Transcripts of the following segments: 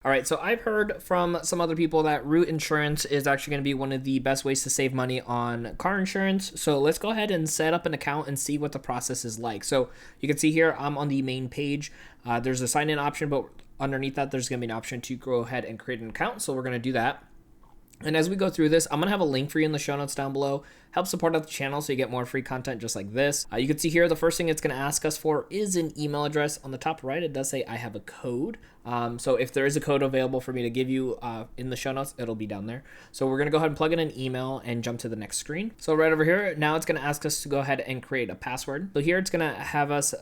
All right, so I've heard from some other people that Root Insurance is actually going to be one of the best ways to save money on car insurance. So let's go ahead and set up an account and see what the process is like. So you can see here, I'm on the main page. There's a sign in option, but underneath that, there's going to be an option to go ahead and create an account. So we're going to do that. And as we go through this, I'm going to have a link for you in the show notes down below. Help support out the channel so you get more free content just like this. You can see here, the first thing it's going to ask us for is an email address. On the top right, it does say I have a code. So if there is a code available for me to give you in the show notes, it'll be down there. So we're going to go ahead and plug in an email and jump to the next screen. So right over here, now it's going to ask us to go ahead and create a password. So here it's going to have us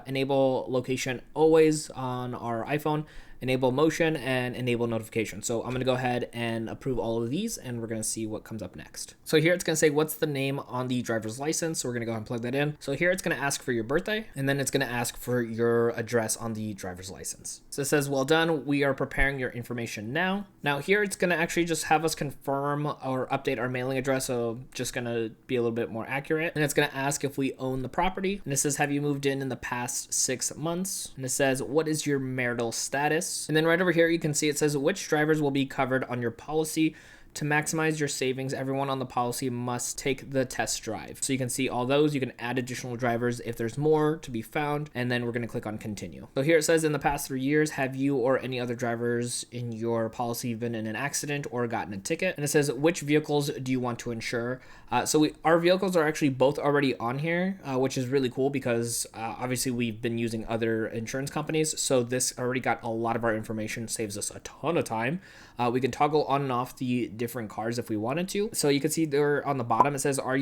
enable location always on our iPhone, enable motion, and enable notification. So I'm going to go ahead and approve all of these, and we're going to see what comes up next. So here it's going to say what's the name on the driver's license. So we're going to go ahead and plug that in. So here it's going to ask for your birthday, and then it's going to ask for your address on the driver's license. So it says, well done, we are preparing your information now. Now here it's going to actually just have us confirm or update our mailing address. So just going to be a little bit more accurate. And it's going to ask if we own the property. And it says, have you moved in the past 6 months? And it says, what is your marital status? And then right over here, you can see it says which drivers will be covered on your policy. To maximize your savings, everyone on the policy must take the test drive. So you can see all those. You can add additional drivers if there's more to be found. And then we're going to click on continue. So here it says, in the past 3 years, have you or any other drivers in your policy been in an accident or gotten a ticket? And it says, which vehicles do you want to insure? Our vehicles are actually both already on here, which is really cool because obviously we've been using other insurance companies. So this already got a lot of our information, saves us a ton of time. We can toggle on and off the different cars if we wanted to. So you can see there on the bottom, it says, are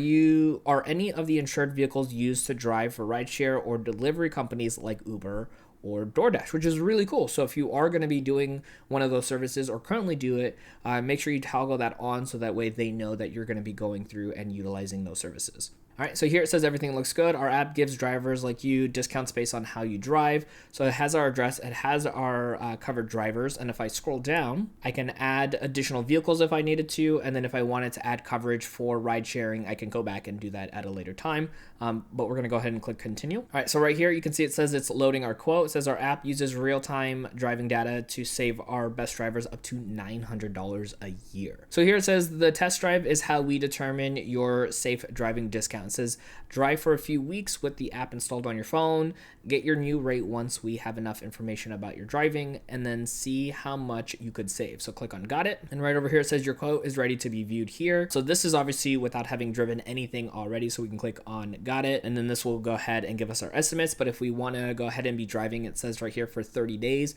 any of the insured vehicles used to drive for rideshare or delivery companies like Uber or DoorDash, which is really cool. So if you are going to be doing one of those services or currently do it, make sure you toggle that on so that way they know that you're going to be going through and utilizing those services. All right, so here it says everything looks good. Our app gives drivers like you discounts based on how you drive. So it has our address, it has our covered drivers. And if I scroll down, I can add additional vehicles if I needed to. And then if I wanted to add coverage for ride sharing, I can go back and do that at a later time. But we're gonna go ahead and click continue. All right, so right here, you can see it says it's loading our quote. It says our app uses real-time driving data to save our best drivers up to $900 a year. So here it says the test drive is how we determine your safe driving discount. It says drive for a few weeks with the app installed on your phone, get your new rate once we have enough information about your driving, and then see how much you could save. So click on got it. And right over here, it says your quote is ready to be viewed here. So this is obviously without having driven anything already. So we can click on got it. And then this will go ahead and give us our estimates. But if we want to go ahead and be driving, it says right here for 30 days,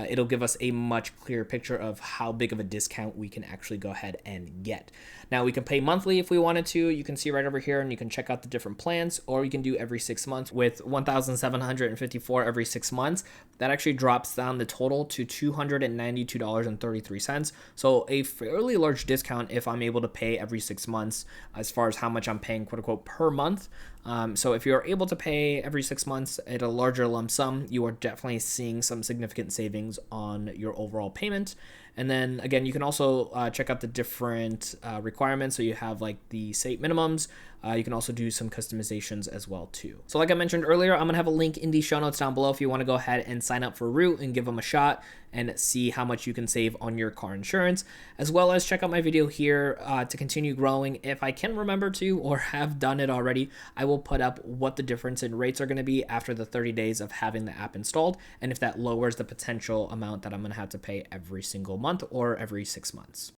it'll give us a much clearer picture of how big of a discount we can actually go ahead and get. Now we can pay monthly if we wanted to. You can see right over here and you can check out the different plans, or you can do every 6 months with 1,754 every 6 months. That actually drops down the total to $292.33. So a fairly large discount if I'm able to pay every 6 months as far as how much I'm paying, quote unquote, per month. So if you're able to pay every 6 months at a larger lump sum, you are definitely seeing some significant savings on your overall payment. And then again, you can also check out the different requirements. So you have like the state minimums. You can also do some customizations as well too. So like I mentioned earlier, I'm gonna have a link in the show notes down below if you wanna go ahead and sign up for Root and give them a shot and see how much you can save on your car insurance, as well as check out my video here to continue growing. If I can remember to or have done it already, I will put up what the difference in rates are gonna be after the 30 days of having the app installed, and if that lowers the potential amount that I'm gonna have to pay every single month or every 6 months.